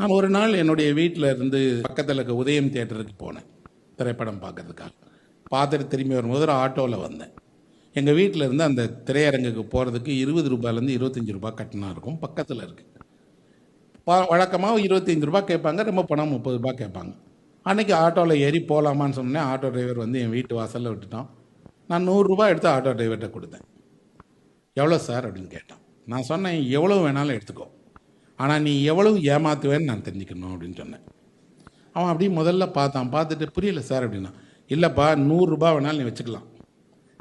நான் ஒரு நாள் என்னுடைய வீட்டில் இருந்து பக்கத்தில் இருக்க உதயம் தியேட்டருக்கு போனேன் திரைப்படம் பார்க்கறதுக்காக. பார்த்துட்டு திரும்பி வரும்போது ஒரு ஆட்டோவில் வந்தேன். எங்கள் வீட்டில் இருந்து அந்த திரையரங்குக்கு போகிறதுக்கு 20 ரூபாயிலேருந்து 25 ரூபாய் கட்டணம் இருக்கும். பக்கத்தில் இருக்குது. வழக்கமாக 25 ரூபாய் கேட்பாங்க, ரொம்ப பணம் 30 ரூபாய் கேட்பாங்க. அன்றைக்கி ஆட்டோவில் ஏறி போகலாமான்னு சொன்னேன். ஆட்டோ டிரைவர் வந்து என் வீட்டு வாசலில் விட்டுட்டான். நான் 100 ரூபாய் எடுத்து ஆட்டோ டிரைவர்கிட்ட கொடுத்தேன். எவ்வளோ சார் அப்படின்னு கேட்டான். நான் சொன்னேன், எவ்வளோ வேணாலும் எடுத்துக்கோ, ஆனால் நீ எவ்வளவு ஏமாத்துவேன்னு நான் தெரிஞ்சுக்கணும் அப்படின்னு சொன்னேன். அவன் அப்படியே முதல்ல பார்த்துட்டு புரியல சார் அப்படின்னா. இல்லைப்பா, 100 ரூபாய் வேணாலும் நீ வச்சுக்கலாம்,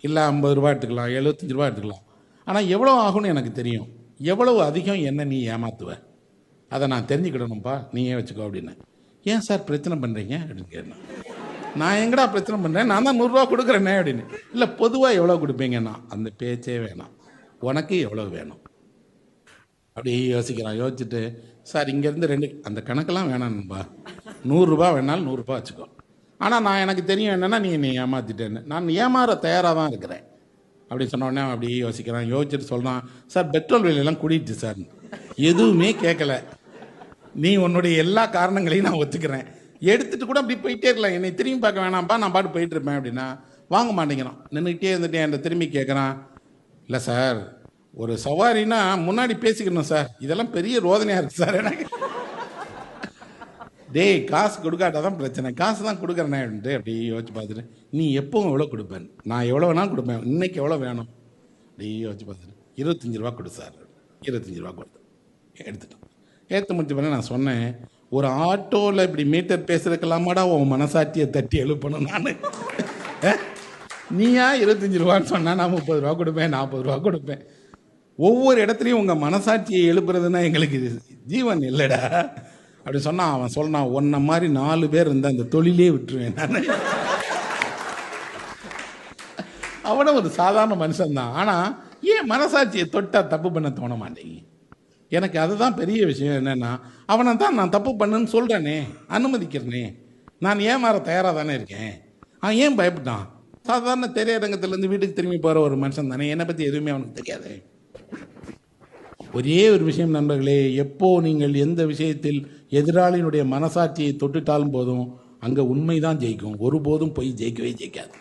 இல்லை 50 ரூபா எடுத்துக்கலாம், 75 ரூபா எடுத்துக்கலாம், ஆனால் எவ்வளோ ஆகும்னு எனக்கு தெரியும். எவ்வளவு அதிகம் என்ன நீ ஏமாத்துவ அதை நான் தெரிஞ்சுக்கிடணும்ப்பா, நீயே வச்சுக்கோ அப்படின்னு. ஏன் சார் பிரச்சனை பண்ணுறீங்க அப்படின்னு கேட்டேன். நான் எங்கடா பிரச்சனை பண்ணுறேன், நான் தான் 100 ரூபா கொடுக்குறேனே அப்படின்னு. இல்லை, பொதுவாக எவ்வளோ கொடுப்பீங்கன்னா அந்த பேச்சே வேணாம், உனக்கு எவ்வளோ வேணும் அப்படி யோசிக்கிறான். யோசிச்சுட்டு, சார் இங்கேருந்து 2 அந்த கணக்கெல்லாம் வேணாம்பா, 100 ரூபா வேணாலும் 100 ரூபா வச்சுக்கோ, ஆனால் நான் எனக்கு தெரியும் என்னென்னா நீ ஏமாற்றிட்டேன்னு, நான் ஏமாற தயாராக தான் இருக்கிறேன் அப்படி சொன்னோடனே அப்படி யோசிக்கிறான். யோசிச்சுட்டு சொல்கிறான், சார் பெட்ரோல் விலையெல்லாம் கூட்டிட்டு சார். எதுவுமே கேட்கல, நீ உன்னுடைய எல்லா காரணங்களையும் நான் ஒத்துக்கிறேன், எடுத்துகிட்டு கூட அப்படி போயிட்டே இருக்கலாம், என்னை திரும்பி பார்க்க வேணாம்ப்பா, நான் பாட்டு போயிட்டு இருப்பேன் அப்படின்னா வாங்க மாட்டேங்கிறான். நின்றுக்கிட்டே இருந்துட்டு என்கிட்ட திரும்பி கேட்குறான், இல்லை சார் ஒரு சவாரின்னா முன்னாடி பேசிக்கணும் சார், இதெல்லாம் பெரிய ரோதனையாக இருக்குது சார் எனக்கு. டேய், காசு கொடுக்காட்டா தான் பிரச்சனை, காசு தான் கொடுக்குறேனே அப்படின்ட்டு அப்படி யோசிச்சு பார்த்துட்டு, நீ எப்பவும் எவ்வளோ கொடுப்பேன், நான் எவ்வளோ வேணாலும் கொடுப்பேன், இன்னைக்கு எவ்வளோ வேணும் அப்படி யோசிச்சு பார்த்துட்டு, 25 ரூபா கொடு சார். 25 ரூபா கொடுத்து எடுத்துட்டோம். ஏற்ற முடிச்ச பிறகு நான் சொன்னேன், ஒரு ஆட்டோவில் இப்படி மீட்டர் பேசுறதுக்கெல்லாமாடா உன் மனசாட்சியை தட்டி எழுப்பணும் நான். நீயா 25 ரூபான்னு சொன்னால் நான் 30 ரூபா கொடுப்பேன், 40 ரூபா கொடுப்பேன். ஒவ்வொரு இடத்துலையும் உங்கள் மனசாட்சியை எழுப்புறதுன்னா எங்களுக்கு ஜீவன் இல்லைடா அப்படி சொன்னான். அவன் சொன்னான், உன்ன மாதிரி 4 பேர் இருந்தால் அந்த தொழிலே விட்டுருவேன் நான். அவனை ஒரு சாதாரண மனுஷன்தான், ஆனால் ஏன் மனசாட்சியை தொட்டா தப்பு பண்ண தோண மாட்டேங்க. எனக்கு அதுதான் பெரிய விஷயம். என்னென்னா, அவனை தான் நான் தப்பு பண்ணுன்னு சொல்கிறேனே, அனுமதிக்கிறேனே, நான் ஏமாற தயாராக தானே இருக்கேன். அவன் ஏன் பயப்பட்டான்? சாதாரண திரையரங்கத்திலேருந்து வீட்டுக்கு திரும்பி போகிற ஒரு மனுஷன் தானே, என்னை பற்றி எதுவுமே அவனுக்கு தெரியாது. ஒரே ஒரு விஷயம் நண்பர்களே, எப்போ நீங்கள் எந்த விஷயத்தில் எதிராளியினுடைய மனசாட்சியை தொட்டுட்டாலும் போதும், அங்கே உண்மைதான் ஜெயிக்கும், ஒருபோதும் போய் ஜெயிக்கவே ஜெயிக்காது.